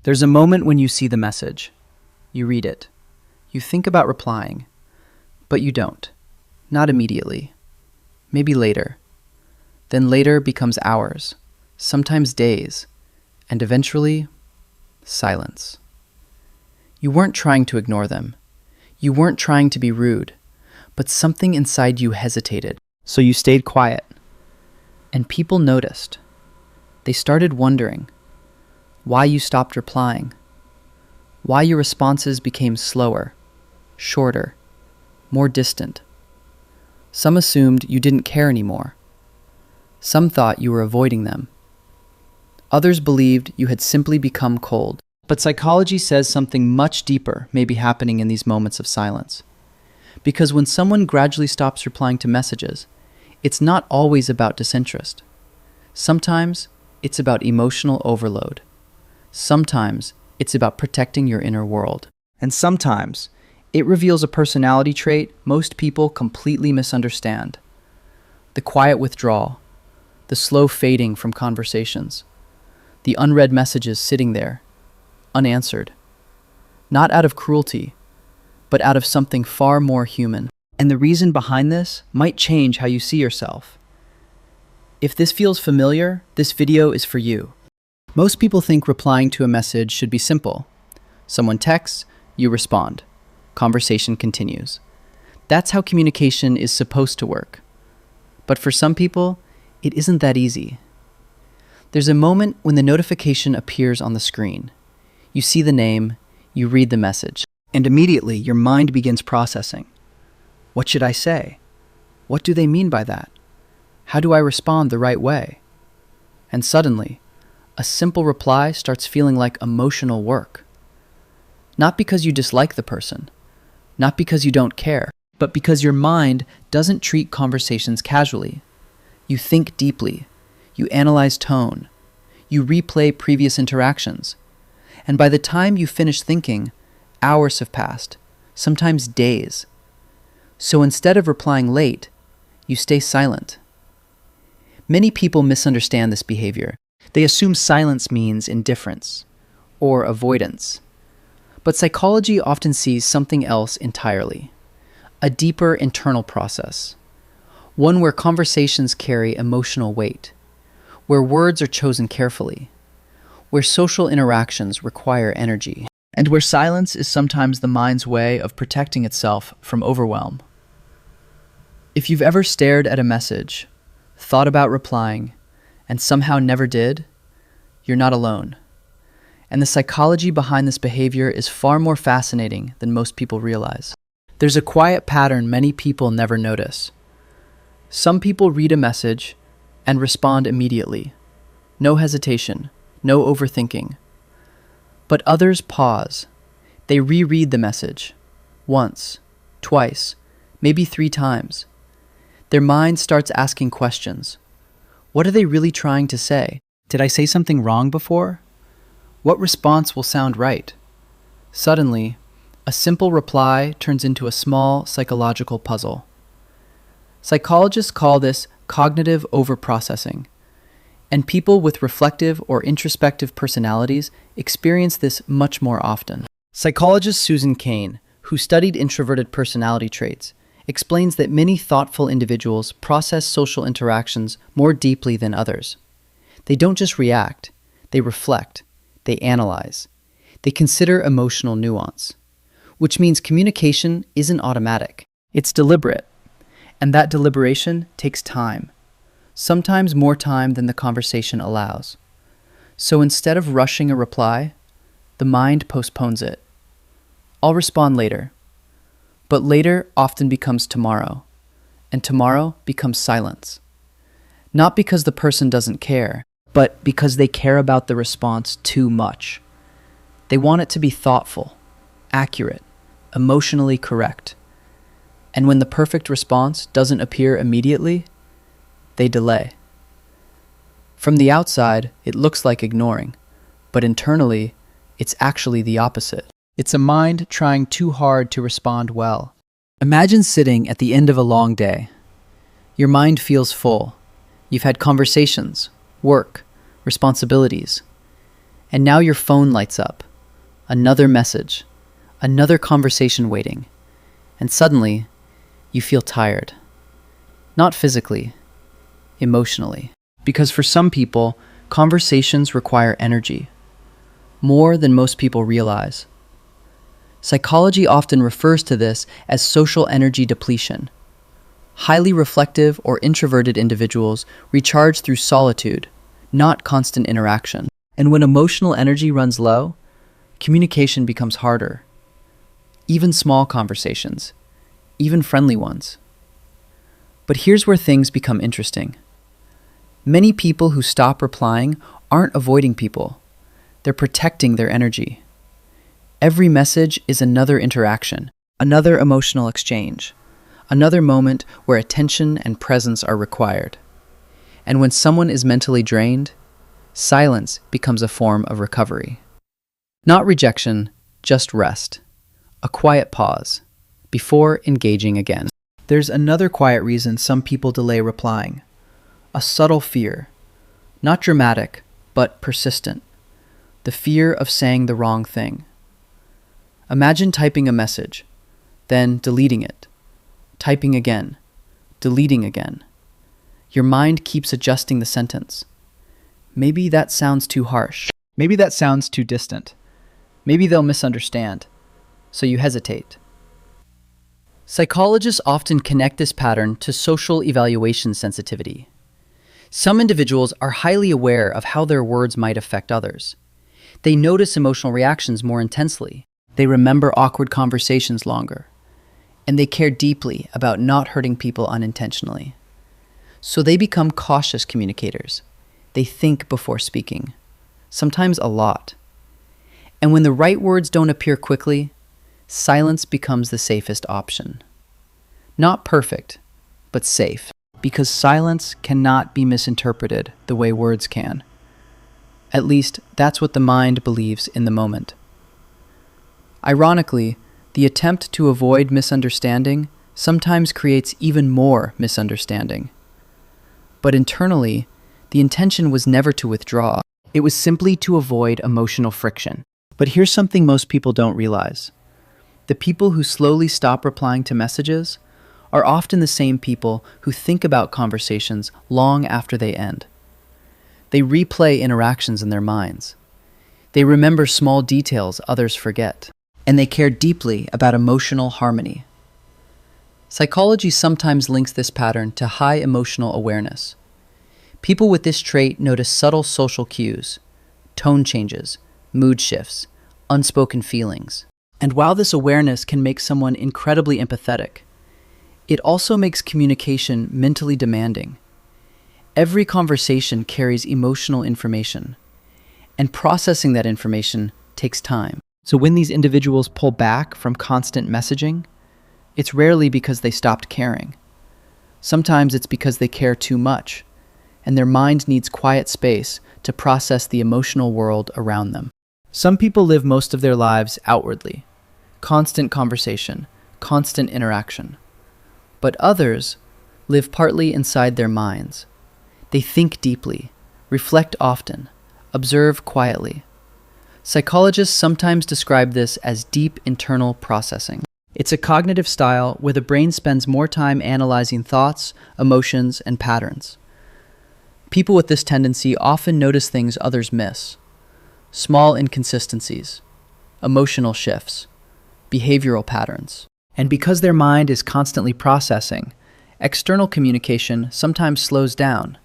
There's a moment when you see the message. You read it. You think about replying, but you don't. Not immediately. Maybe later. Then later becomes hours, sometimes days, and eventually, silence. You weren't trying to ignore them. You weren't trying to be rude, but something inside you hesitated. So you stayed quiet. And people noticed. They started wondering why you stopped replying, why your responses became slower, shorter, more distant. Some assumed you didn't care anymore. Some thought you were avoiding them. Others believed you had simply become cold. But psychology says something much deeper may be happening in these moments of silence. Because when someone gradually stops replying to messages, it's not always about disinterest. Sometimes it's about emotional overload. Sometimes it's about protecting your inner world. And sometimes it reveals a personality trait most people completely misunderstand. The quiet withdrawal, the slow fading from conversations, the unread messages sitting there, unanswered. Not out of cruelty, but out of something far more human. And the reason behind this might change how you see yourself. If this feels familiar, this video is for you. Most people think replying to a message should be simple. Someone texts, you respond. Conversation continues. That's how communication is supposed to work. But for some people, it isn't that easy. There's a moment when the notification appears on the screen. You see the name, you read the message, and immediately your mind begins processing. What should I say? What do they mean by that? How do I respond the right way? And suddenly, a simple reply starts feeling like emotional work. Not because you dislike the person, not because you don't care, but because your mind doesn't treat conversations casually. You think deeply, you analyze tone, you replay previous interactions, and by the time you finish thinking, hours have passed, sometimes days. So instead of replying late, you stay silent. Many people misunderstand this behavior. They assume silence means indifference or avoidance. But psychology often sees something else entirely, a deeper internal process, one where conversations carry emotional weight, where words are chosen carefully, where social interactions require energy, and where silence is sometimes the mind's way of protecting itself from overwhelm. If you've ever stared at a message, thought about replying, and somehow never did, you're not alone. And the psychology behind this behavior is far more fascinating than most people realize. There's a quiet pattern many people never notice. Some people read a message and respond immediately. No hesitation, no overthinking. But others pause. They reread the message. Once, twice, maybe 3 times. Their mind starts asking questions. What are they really trying to say? Did I say something wrong before? What response will sound right? Suddenly, a simple reply turns into a small psychological puzzle. Psychologists call this cognitive overprocessing, and people with reflective or introspective personalities experience this much more often. Psychologist Susan Cain, who studied introverted personality traits, explains that many thoughtful individuals process social interactions more deeply than others. They don't just react, they reflect, they analyze, they consider emotional nuance, which means communication isn't automatic. It's deliberate, and that deliberation takes time, sometimes more time than the conversation allows. So instead of rushing a reply, the mind postpones it. I'll respond later. But later often becomes tomorrow, and tomorrow becomes silence. Not because the person doesn't care, but because they care about the response too much. They want it to be thoughtful, accurate, emotionally correct. And when the perfect response doesn't appear immediately, they delay. From the outside, it looks like ignoring, but internally, it's actually the opposite. It's a mind trying too hard to respond well. Imagine sitting at the end of a long day. Your mind feels full. You've had conversations, work, responsibilities. And now your phone lights up. Another message. Another conversation waiting. And suddenly, you feel tired. Not physically, emotionally. Because for some people, conversations require energy. More than most people realize. Psychology often refers to this as social energy depletion. Highly reflective or introverted individuals recharge through solitude, not constant interaction. And when emotional energy runs low, communication becomes harder. Even small conversations, even friendly ones. But here's where things become interesting. Many people who stop replying aren't avoiding people. They're protecting their energy. Every message is another interaction, another emotional exchange, another moment where attention and presence are required. And when someone is mentally drained, silence becomes a form of recovery. Not rejection, just rest. A quiet pause before engaging again. There's another quiet reason some people delay replying. A subtle fear. Not dramatic, but persistent. The fear of saying the wrong thing. Imagine typing a message, then deleting it. Typing again, deleting again. Your mind keeps adjusting the sentence. Maybe that sounds too harsh. Maybe that sounds too distant. Maybe they'll misunderstand. So you hesitate. Psychologists often connect this pattern to social evaluation sensitivity. Some individuals are highly aware of how their words might affect others. They notice emotional reactions more intensely. They remember awkward conversations longer. And they care deeply about not hurting people unintentionally. So they become cautious communicators. They think before speaking, sometimes a lot. And when the right words don't appear quickly, silence becomes the safest option. Not perfect, but safe. Because silence cannot be misinterpreted the way words can. At least, that's what the mind believes in the moment. Ironically, the attempt to avoid misunderstanding sometimes creates even more misunderstanding. But internally, the intention was never to withdraw. It was simply to avoid emotional friction. But here's something most people don't realize. The people who slowly stop replying to messages are often the same people who think about conversations long after they end. They replay interactions in their minds. They remember small details others forget. And they care deeply about emotional harmony. Psychology sometimes links this pattern to high emotional awareness. People with this trait notice subtle social cues, tone changes, mood shifts, unspoken feelings. And while this awareness can make someone incredibly empathetic, it also makes communication mentally demanding. Every conversation carries emotional information, and processing that information takes time. So when these individuals pull back from constant messaging, it's rarely because they stopped caring. Sometimes it's because they care too much, and their mind needs quiet space to process the emotional world around them. Some people live most of their lives outwardly, constant conversation, constant interaction. But others live partly inside their minds. They think deeply, reflect often, observe quietly. Psychologists sometimes describe this as deep internal processing. It's a cognitive style where the brain spends more time analyzing thoughts, emotions, and patterns. People with this tendency often notice things others miss. Small inconsistencies, emotional shifts, behavioral patterns. And because their mind is constantly processing, external communication sometimes slows down.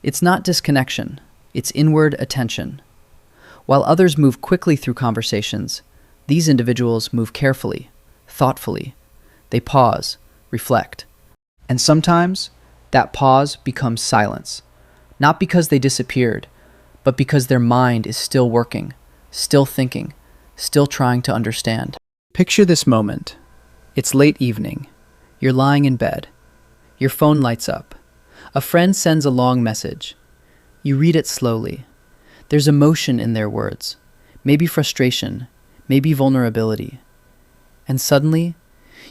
It's not disconnection, it's inward attention. While others move quickly through conversations, these individuals move carefully, thoughtfully. They pause, reflect. And sometimes, that pause becomes silence. Not because they disappeared, but because their mind is still working, still thinking, still trying to understand. Picture this moment. It's late evening. You're lying in bed. Your phone lights up. A friend sends a long message. You read it slowly. There's emotion in their words, maybe frustration, maybe vulnerability. And suddenly,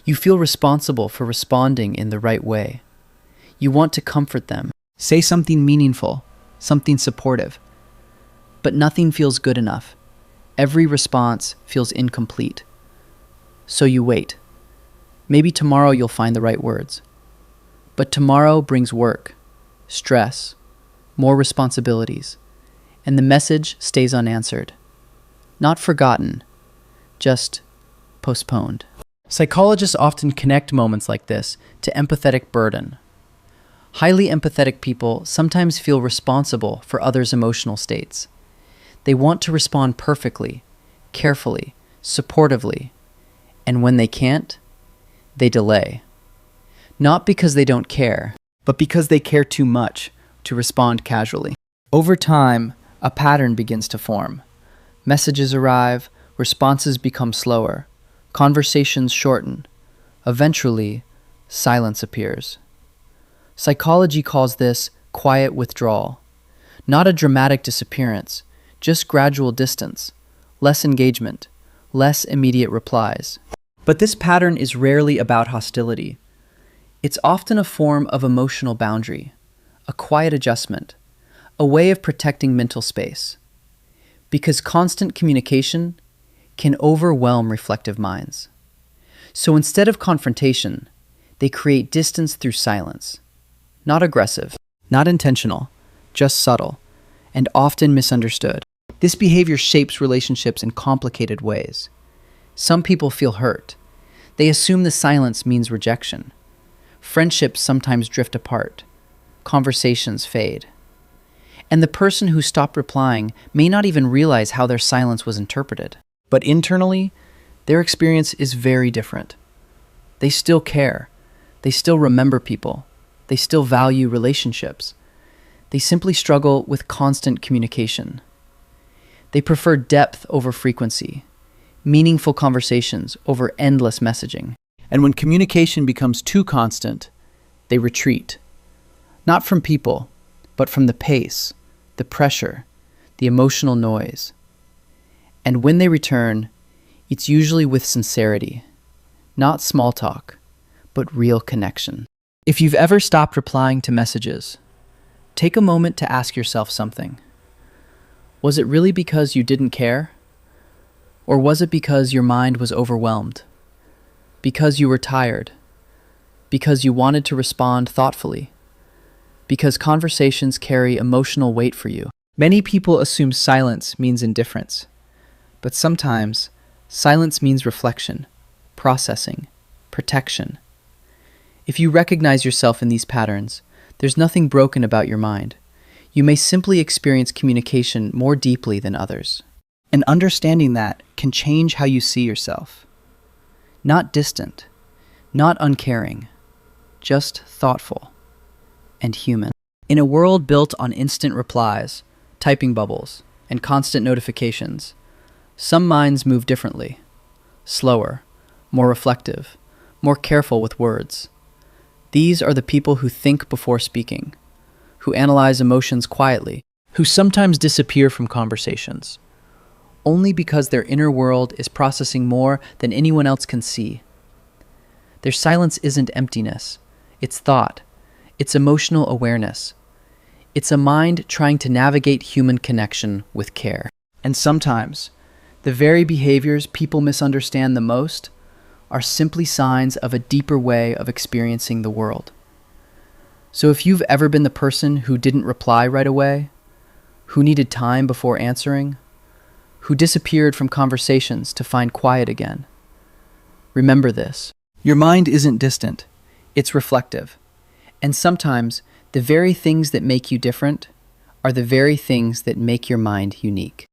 you feel responsible for responding in the right way. You want to comfort them, say something meaningful, something supportive. but nothing feels good enough. Every response feels incomplete. So you wait. Maybe tomorrow you'll find the right words. But tomorrow brings work, stress, more responsibilities, and the message stays unanswered. Not forgotten, just postponed. Psychologists often connect moments like this to empathetic burden. Highly empathetic people sometimes feel responsible for others' emotional states. They want to respond perfectly, carefully, supportively, and when they can't, they delay. Not because they don't care, but because they care too much to respond casually. Over time, a pattern begins to form. Messages arrive, responses become slower, conversations shorten. Eventually, silence appears. Psychology calls this quiet withdrawal. Not a dramatic disappearance, just gradual distance, less engagement, less immediate replies. But this pattern is rarely about hostility. It's often a form of emotional boundary, a quiet adjustment, a way of protecting mental space. Because constant communication can overwhelm reflective minds. So instead of confrontation, they create distance through silence. Not aggressive, not intentional, just subtle, and often misunderstood. This behavior shapes relationships in complicated ways. Some people feel hurt. They assume the silence means rejection. Friendships sometimes drift apart. Conversations fade. And the person who stopped replying may not even realize how their silence was interpreted. But internally, their experience is very different. They still care. They still remember people. They still value relationships. They simply struggle with constant communication. They prefer depth over frequency, meaningful conversations over endless messaging. And when communication becomes too constant, they retreat. Not from people, but from the pace, the pressure, the emotional noise. And when they return, it's usually with sincerity, not small talk, but real connection. If you've ever stopped replying to messages, take a moment to ask yourself something. Was it really because you didn't care? Or was it because your mind was overwhelmed? Because you were tired? Because you wanted to respond thoughtfully? Because conversations carry emotional weight for you? Many people assume silence means indifference, but sometimes silence means reflection, processing, protection. If you recognize yourself in these patterns, there's nothing broken about your mind. You may simply experience communication more deeply than others. And understanding that can change how you see yourself. Not distant, not uncaring, just thoughtful and human. In a world built on instant replies, typing bubbles, and constant notifications, some minds move differently, slower, more reflective, more careful with words. These are the people who think before speaking, who analyze emotions quietly, who sometimes disappear from conversations, only because their inner world is processing more than anyone else can see. Their silence isn't emptiness, it's thought, it's emotional awareness. It's a mind trying to navigate human connection with care. And sometimes, the very behaviors people misunderstand the most are simply signs of a deeper way of experiencing the world. So if you've ever been the person who didn't reply right away, who needed time before answering, who disappeared from conversations to find quiet again, remember this. Your mind isn't distant, it's reflective. And sometimes, the very things that make you different are the very things that make your mind unique.